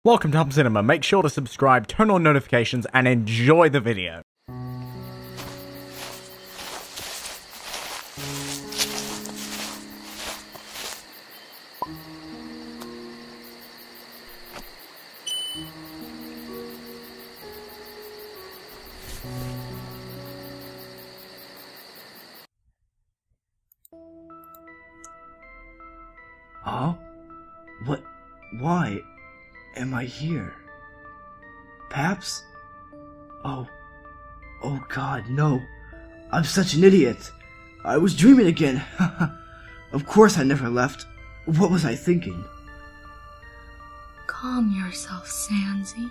Welcome to Hub Cinema. Make sure to subscribe, turn on notifications, and enjoy the video. Huh? What? Why am I here? Paps? Oh God, no. I'm such an idiot. I was dreaming again. Of course I never left. What was I thinking? Calm yourself, Sansy.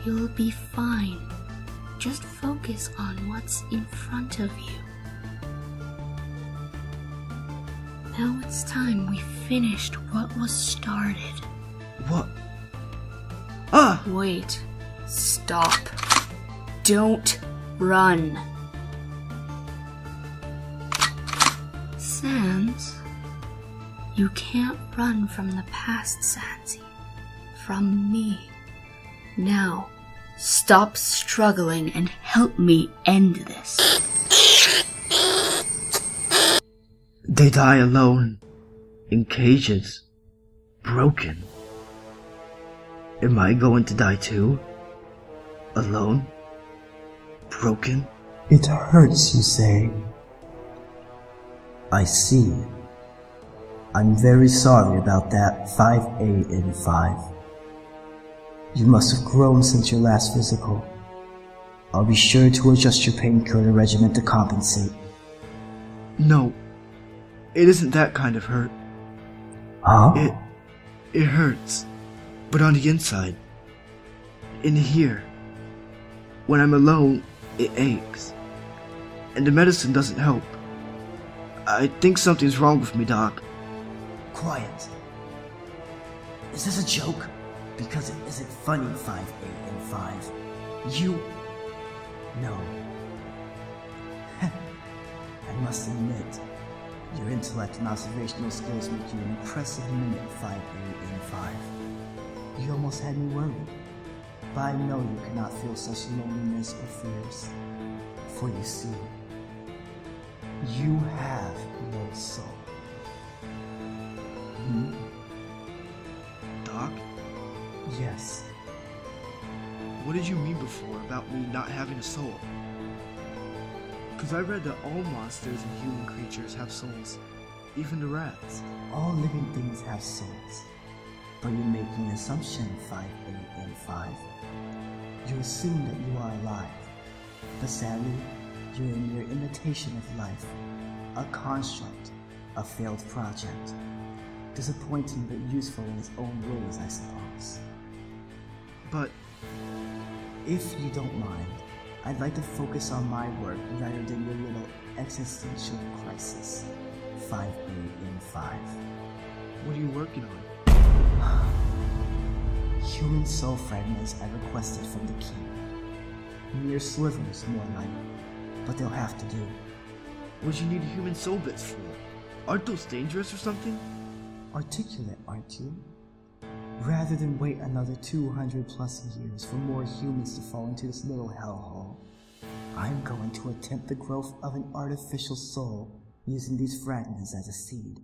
You'll be fine. Just focus on what's in front of you. Now it's time we finished what was started. What? Ah! Wait. Stop. Don't run. Sans, you can't run from the past, Sansy. From me. Now, stop struggling and help me end this. They die alone, in cages, broken. Am I going to die too? Alone? Broken? It hurts, you say? I see. I'm very sorry about that, 5A in 5. You must have grown since your last physical. I'll be sure to adjust your painkiller regimen to compensate. No. It isn't that kind of hurt. Huh? It hurts. But on the inside. In here. When I'm alone, it aches. And the medicine doesn't help. I think something's wrong with me, Doc. Quiet. Is this a joke? Because it isn't funny, 5A and 5. You... No. I must admit, your intellect and observational skills make you an impressive mimic, 5A and 5. You almost had me worried. But I know you cannot feel such loneliness or fears. For you see, you have no soul. Doc? Yes. What did you mean before about me not having a soul? Because I read that all monsters and human creatures have souls. Even the rats. All living things have souls. But you're making an assumption, 5A and 5. You assume that you are alive. But sadly, you're a mere imitation of life. A construct. A failed project. Disappointing but useful in its own ways, I suppose. But if you don't mind, I'd like to focus on my work rather than your little existential crisis. 5A and 5. what are you working on? Human soul fragments I requested from the king. Mere slivers, more like, but they'll have to do. What do you need human soul bits for? Aren't those dangerous or something? Articulate, aren't you? Rather than wait another 200 plus years for more humans to fall into this little hellhole, I'm going to attempt the growth of an artificial soul using these fragments as a seed.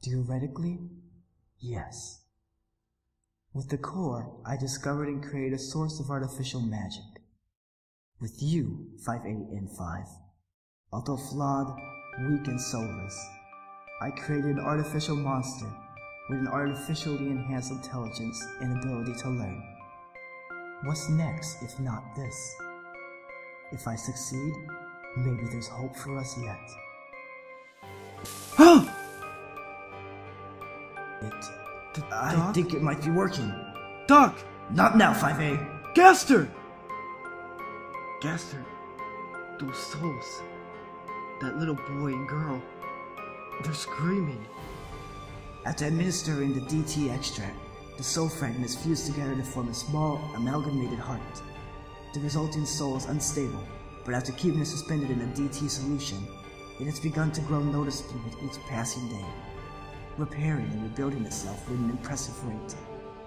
Theoretically, yes. With the core, I discovered and created a source of artificial magic. With you, 5A and 5, although flawed, weak and soulless, I created an artificial monster with an artificially enhanced intelligence and ability to learn. What's next if not this? If I succeed, maybe there's hope for us yet. I think it might be working. Doc! Not now, 5A. Gaster! Gaster, those souls, that little boy and girl, they're screaming. After administering the DT extract, the soul fragments fuse together to form a small, amalgamated heart. The resulting soul is unstable, but after keeping it suspended in a DT solution, it has begun to grow noticeably with each passing day. repairing and rebuilding itself at an impressive rate.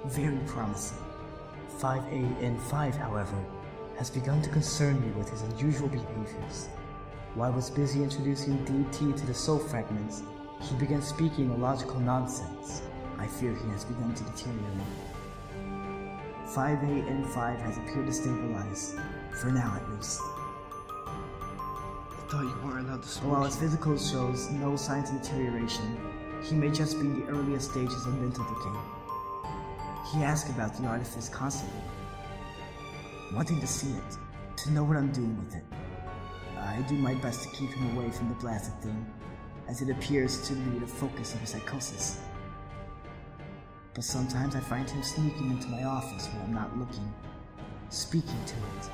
Very promising. 5A-N-5, however, has begun to concern me with his unusual behaviors. While I was busy introducing DT to the soul fragments, he began speaking illogical nonsense. I fear he has begun to deteriorate. 5A-N-5 has appeared to stabilize, for now at least. I thought you weren't allowed to smoke. While his physical shows no signs of deterioration, he may just be in the earliest stages of mental decay. He asks about the artifice constantly, wanting to see it, to know what I'm doing with it. I do my best to keep him away from the blasted thing, as it appears to be the focus of his psychosis. But sometimes I find him sneaking into my office when I'm not looking, speaking to it,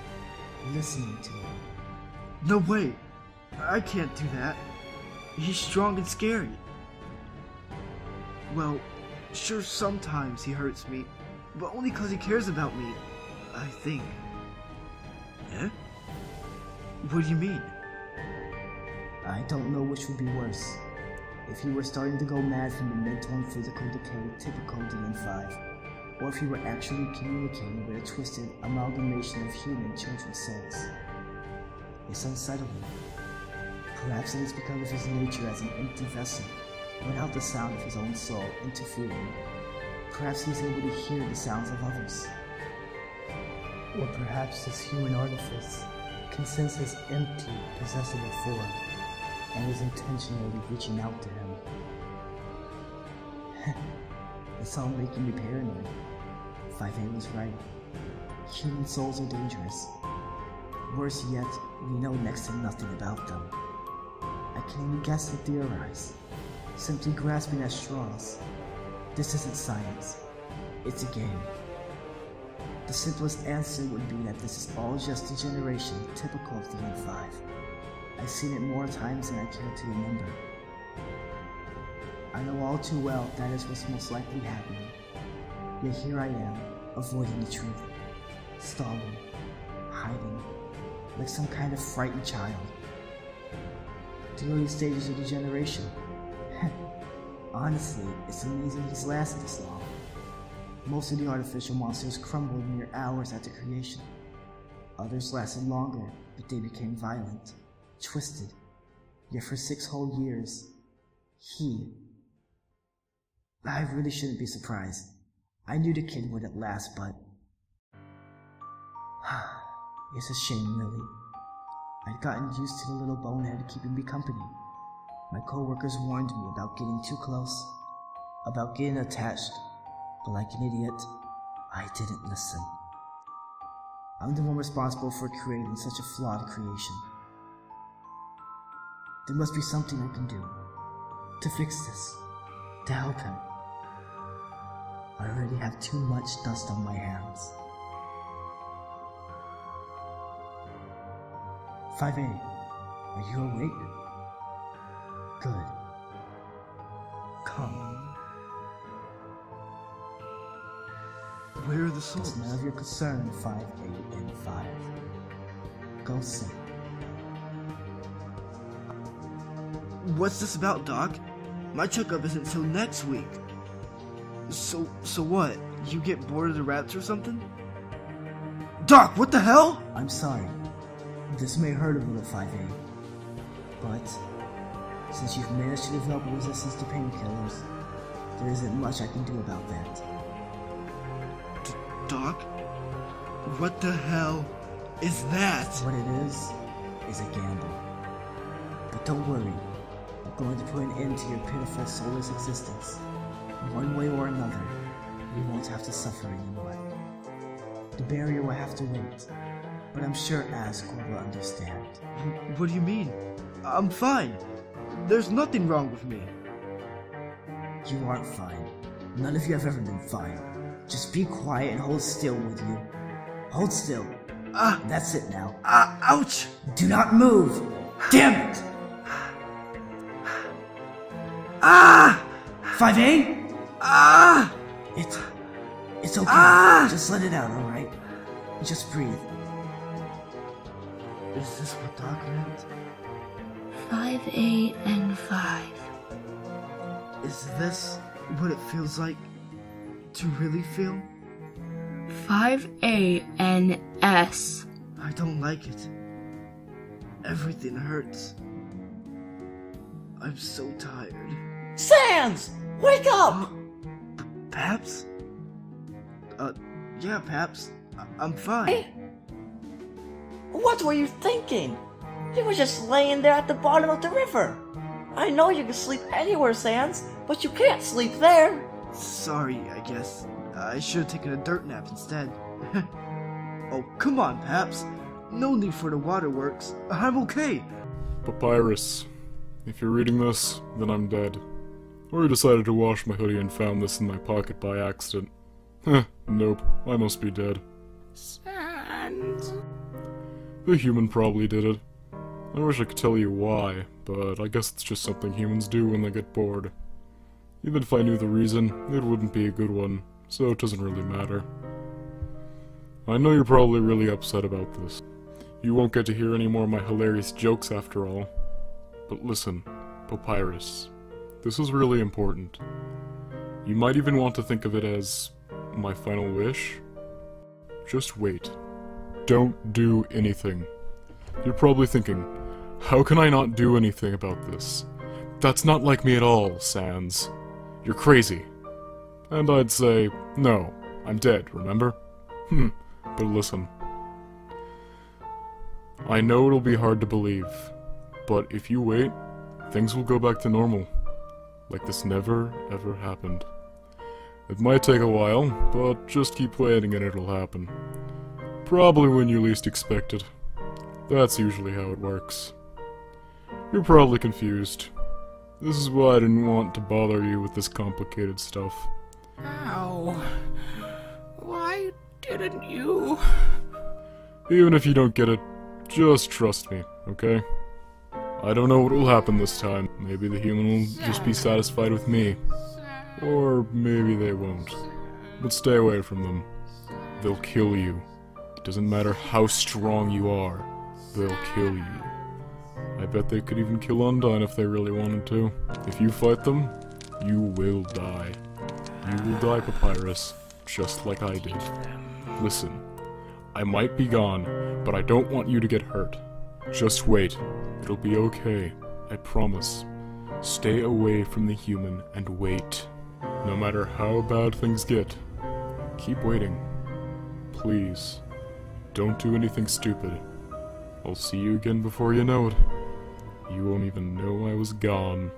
listening to it. No way! I can't do that. He's strong and scary. Well, sure, sometimes he hurts me, but only because he cares about me, I think. Eh? What do you mean? I don't know which would be worse. If he were starting to go mad from the mental and physical decay typical DN5, or if he were actually communicating with a twisted amalgamation of human children's souls. It's unsettling. Perhaps it is because of his nature as an empty vessel, without the sound of his own soul interfering. Perhaps he's able to hear the sounds of others. Or perhaps this human artifice can sense his empty, possessible form, and is intentionally reaching out to him. It's all making me paranoid. 5A was right. Human souls are dangerous. Worse yet, we know next to nothing about them. I can only guess and theorize, simply grasping at straws. This isn't science. It's a game. The simplest answer would be that this is all just degeneration typical of the N5. I've seen it more times than I care to remember. I know all too well that is what's most likely happening. Yet here I am, avoiding the truth, stalling, hiding, like some kind of frightened child. The early stages of degeneration. Honestly, it's amazing he's lasted this long. Most of the artificial monsters crumbled mere hours after creation. Others lasted longer, but they became violent, twisted. Yet for 6 whole years, I really shouldn't be surprised. I knew the kid wouldn't last, but... It's a shame, really. I'd gotten used to the little bonehead keeping me company. My co-workers warned me about getting too close, about getting attached, but like an idiot, I didn't listen. I'm the one responsible for creating such a flawed creation. There must be something I can do to fix this, to help him. I already have too much dust on my hands. 5A, are you awake? Good. Come. Where are the souls? It's none of your concern, 5A and 5. Go sit. What's this about, Doc? My checkup isn't until next week. So what? You get bored of the rats or something? Doc, what the hell? I'm sorry. This may hurt a little, 5A. But, since you've managed to develop a resistance to painkillers, there isn't much I can do about that. Doc? What the hell is that? What it is a gamble. But don't worry. I'm going to put an end to your pitiful soulless existence. One way or another, you won't have to suffer anymore. The barrier will have to wait, but I'm sure Asgore will understand. What do you mean? I'm fine. There's nothing wrong with me. You aren't fine. None of you have ever been fine. Just be quiet and hold still, would you? Hold still. That's it now. Ouch! Do not move! Damn it! 5A? It's okay. Just let it out, alright? Just breathe. Is this what Doc meant? 5A and 5. Is this what it feels like to really feel? 5ANS. I don't like it. Everything hurts. I'm so tired. SANS! Wake up! Paps? Yeah, Paps. I'm fine. Hey? What were you thinking? You were just laying there at the bottom of the river. I know you can sleep anywhere, SANS, but you can't sleep there. Sorry, I guess. I should have taken a dirt nap instead. Oh, come on, Paps. No need for the waterworks. I'm okay. Papyrus. If you're reading this, then I'm dead. Or you decided to wash my hoodie and found this in my pocket by accident. Heh, nope. I must be dead. SANS. The human probably did it. I wish I could tell you why, but I guess it's just something humans do when they get bored. Even if I knew the reason, it wouldn't be a good one, so it doesn't really matter. I know you're probably really upset about this. You won't get to hear any more of my hilarious jokes after all. But listen, Papyrus, this is really important. You might even want to think of it as my final wish. Just wait. Don't do anything. You're probably thinking, how can I not do anything about this? That's not like me at all, SANS. You're crazy. And I'd say, no, I'm dead, remember? But listen. I know it'll be hard to believe, but if you wait, things will go back to normal. Like this never, ever happened. It might take a while, but just keep waiting and it'll happen. Probably when you least expect it. That's usually how it works. You're probably confused. This is why I didn't want to bother you with this complicated stuff. Ow. Why didn't you? Even if you don't get it, just trust me, okay? I don't know what will happen this time. Maybe the human will just be satisfied with me. Or maybe they won't. But stay away from them. They'll kill you. It doesn't matter how strong you are. They'll kill you. I bet they could even kill Undine if they really wanted to. If you fight them, you will die. You will die, Papyrus, just like I did. Listen, I might be gone, but I don't want you to get hurt. Just wait. It'll be okay. I promise. Stay away from the human and wait. No matter how bad things get, keep waiting. Please, don't do anything stupid. I'll see you again before you know it. You won't even know I was gone.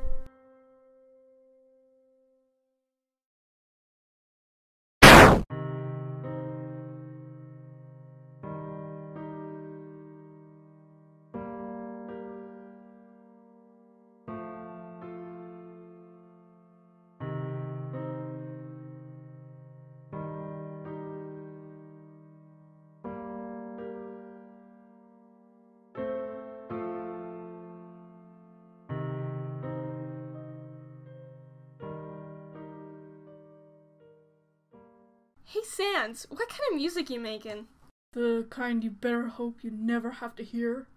Hey SANS, what kind of music you making? The kind you better hope you never have to hear.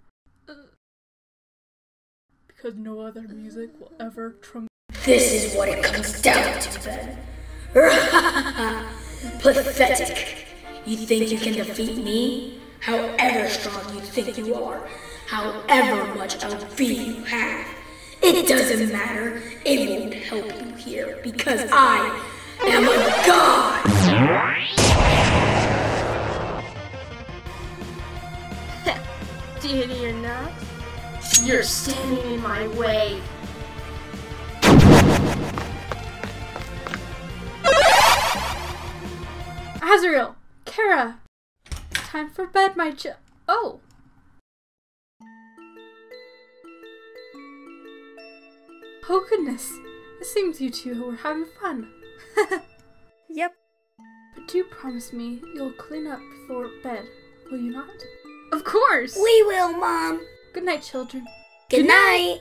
Because no other music will ever trump. This is what it comes down to, then. Pathetic. You think you can defeat me? However strong you think you are, however much LV you have, it doesn't matter. It won't help you here because I am a god. Did or not? You're standing in my way. Azrael! Kara! Time for bed, my oh! Oh goodness, it seems you two were having fun. Yep. But do promise me you'll clean up before bed, will you not? Of course! We will, Mom. Good night, children. Good night.